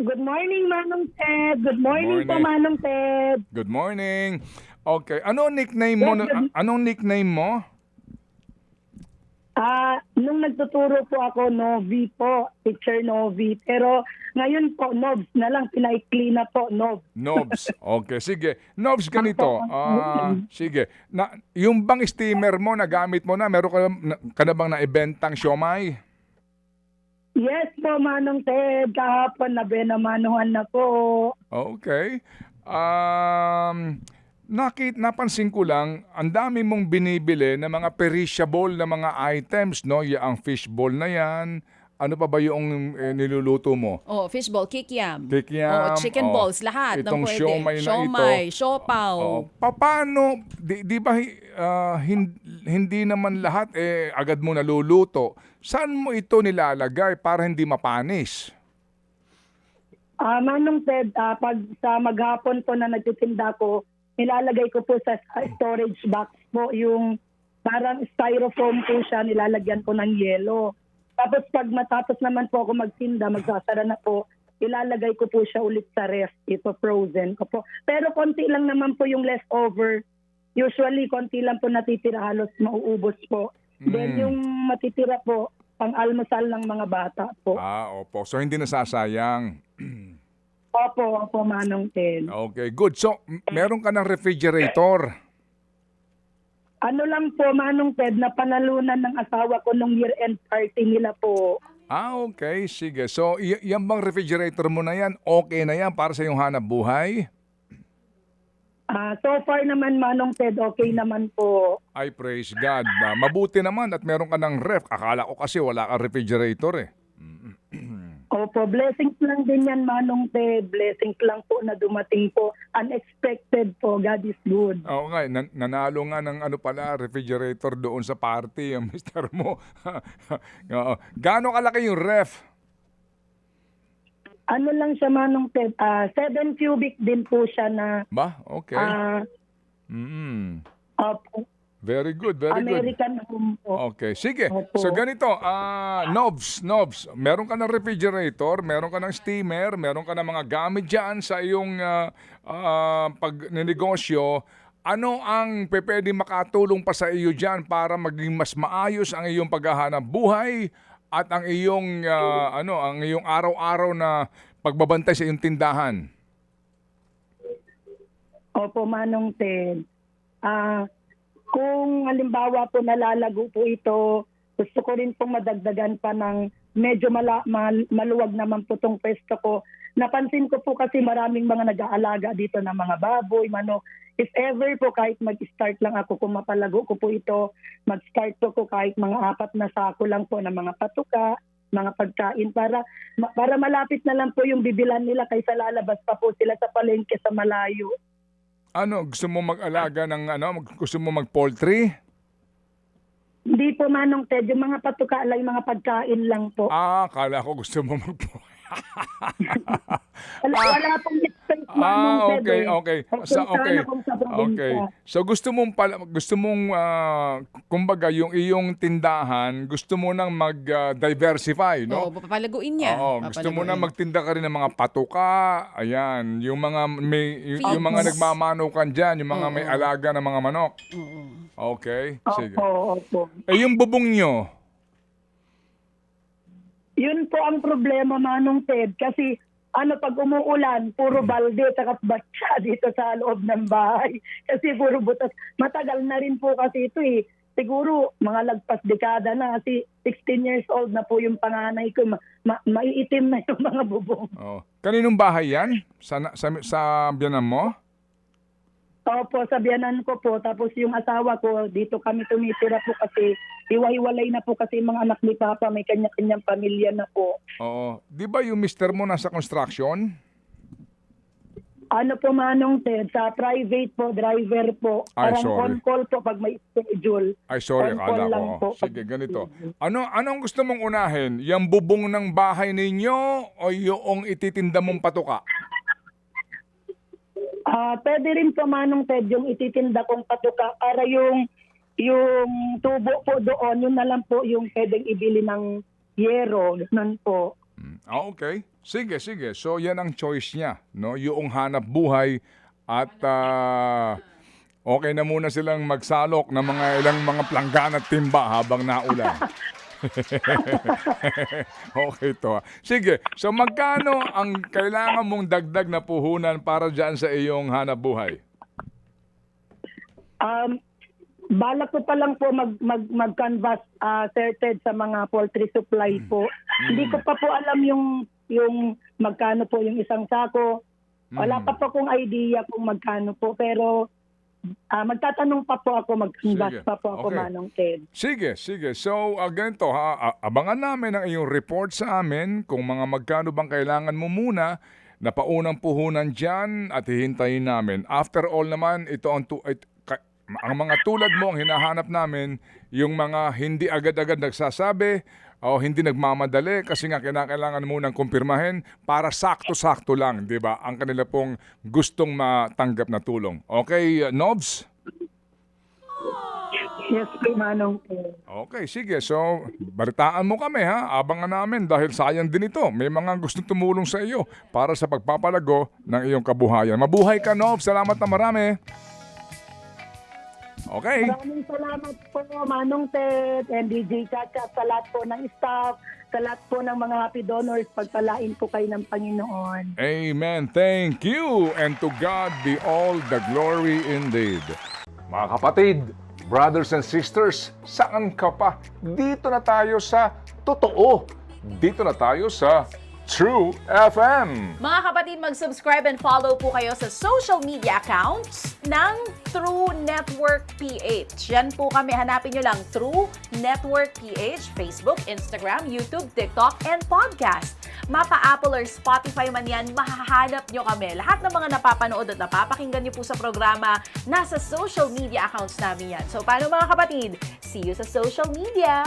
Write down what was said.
Good morning, Manong Ted. Good Good morning po, morning. Manong Ted. Good morning. Okay, ano ang nickname mo? Yes, good- Anong nickname mo? Nung nagtuturo po ako, Novi po, teacher Novi. Pero ngayon po, Nobs na lang, pinaikli na po, Nobs. Nobs. Okay, sige. Nobs, ganito. Sige. Yung bang steamer mo, nagamit mo na? Meron ka na bang naibentang siomay? Yes po, Manong Ted. Kahapon, nabenamanuhan na po. Okay. Napansin ko lang, ang dami mong binibili ng mga perishable na mga items, no? Ang fishball na yan. Ano pa ba yung niluluto mo? Oh, fishball, kikiam. Kikiam, Oh, chicken balls, lahat ng itong pwede. siomay na Siomay, ito. siopaw. Paano, di ba hindi naman lahat agad mo naluluto? Saan mo ito nilalagay para hindi mapanis? Manong Ted, pag sa maghapon po na nagtitinda ko, nilalagay ko po sa storage box po yung parang styrofoam po siya, nilalagyan ko ng yelo. Tapos pag matapos naman po ako magtinda, magsasara na po, ilalagay ko po siya ulit sa ref, ito frozen ko po. Pero konti lang naman po yung leftover. Usually, konti lang po natitira, halos mauubos po. Then yung matitira po, pang-almusal ng mga bata po. Opo. So, hindi nasasayang. Opo, Manong Ted. Okay, good. So, meron ka ng refrigerator. Ano lang po, Manong Ted, na panalunan ng asawa ko nung year-end party nila po. Okay. Sige. So, yan bang refrigerator mo na yan? Okay na yan para sa iyong hanap buhay? So far naman, Manong Ted, okay naman po. Ay, praise God. Mabuti naman at meron ka ng ref. Akala ko kasi wala kang refrigerator eh. Opo, blessings lang din yan, Manong Ted. Blessings lang po na dumating po. Unexpected po. God is good. Oo nga, nanalo nga ng refrigerator doon sa party, ang mister mo. Oo. Gaano kalaki yung ref? Ano lang siya, Manong Ted? 7 cubic din po siya na Ba? Okay. opo, Very good, very good. American home po. Okay, sige. Opo. So ganito, Nobs, meron ka ng refrigerator, meron ka ng steamer, meron ka ng mga gamit dyan sa iyong pagnenegosyo. Ano ang pwede makatulong pa sa iyo dyan para maging mas maayos ang iyong paghahanap buhay at ang iyong ang iyong araw-araw na pagbabantay sa iyong tindahan? Opo, Manong Ted. Kung halimbawa po nalalago po ito, gusto ko rin pong madagdagan pa ng medyo maluwag naman po itong pwesto ko. Napansin ko po kasi maraming mga nag-aalaga dito ng mga baboy, manok. If ever po kahit mag-start lang ako, kung mapalago ko po ito, mag-start po ko kahit mga 4 na sako lang po ng mga patuka, mga pagkain para malapit na lang po yung bibilan nila kaysa lalabas pa po sila sa palengke sa malayo. Gusto mo mag-alaga ng gusto mo mag-poultry? Hindi po, Manong Ted, yung mga patuka lang, yung mga pagkain lang po. Kala ko gusto mo Wala pong space, Manong Ted. Okay. So gusto mong kumbaga yung iyong tindahan, gusto mo nang mag-diversify, no? Oh, papalaguin niya. Oo, gusto mo na magtinda ka rin ng mga patuka, ayan, yung mga yung mga nagmamanukan diyan, yung mga may alaga ng mga manok. Okay, sige. Opo. Yung bubong nyo, Yun po ang problema, Manong Ted, kasi pag umuulan, puro balde at batsa dito sa loob ng bahay. Kasi puro butas. Matagal na rin po kasi ito eh. Siguro mga lagpas dekada na kasi 16 years old na po yung panganay ko. Maiitim na yung mga bubong. kaninong bahay yan? Sa biyanan mo? Opo, sa biyanan ko po. Tapos yung asawa ko, dito kami tumitira po kasi hiwa-hiwalay na po kasi yung mga anak ni Papa. May kanya-kanyang pamilya na po. Oo. Di ba yung mister mo nasa construction? Ano po, Manong Ted, sa private po, driver po. Ay, Parang sorry. on-call po pag may schedule. Ay, sorry, On-call akala lang ko. po. Sige, ganito. Anong gusto mong unahin? Yung bubong ng bahay ninyo o yung ititinda mong patuka? Pwede rin po, Manong Ted, yung ititinda kong patuka para yung tubo po doon, yun na lang po yung pwedeng ibili ng yero. Ganun po. Okay. Sige, sige. So yan ang choice niya, no? Yung hanap buhay at okay na muna silang magsalok ng mga ilang mga planggana at timba habang naulan. Okay to. Sige. So magkano ang kailangan mong dagdag na puhunan para diyan sa iyong hanap buhay? Balak ko pa lang po mag-canvas, Sir Ted, sa mga poultry supply po. Hindi ko pa po alam yung magkano po yung isang sako. Wala pa po akong idea kung magkano po. Pero magtatanong pa po ako, mag-canvas Sige. pa po ako, Okay. Manong Ted. Sige, sige. So, ganito ha, abangan namin ang iyong report sa amin kung mga magkano bang kailangan mo muna na paunang puhunan dyan at hihintayin namin. After all naman, ito ang mga tulad mo ang hinahanap namin, yung mga hindi agad-agad nagsasabi o hindi nagmamadali kasi nga kailangan munang kumpirmahin para sakto-sakto lang, di ba? Ang kanila pong gustong matanggap na tulong. Okay, Nobs? Yes po, Manong Ted. Okay, sige. So, balitaan mo kami ha. Abangan namin dahil sayang din ito. May mga gustong tumulong sa iyo para sa pagpapalago ng iyong kabuhayan. Mabuhay ka, Nobs. Salamat na marami. Okay. Maraming salamat po, Manong Ted and DJ Chacha, sa lahat po ng staff, sa lahat po ng mga happy donors. Pagpalain po kayo ng Panginoon. Amen. Thank you. And to God be all the glory indeed. Mga kapatid, brothers and sisters, saan ka pa? Dito na tayo sa totoo. Dito na tayo sa True FM. Mga kapatid, mag-subscribe and follow po kayo sa social media accounts ng True Network PH. Yan po kami. Hanapin nyo lang True Network PH, Facebook, Instagram, YouTube, TikTok, and podcast. Mapa Apple or Spotify man yan, mahahanap nyo kami. Lahat ng mga napapanood at napapakinggan nyo po sa programa, nasa social media accounts namin yan. So, paano mga kapatid? See you sa social media!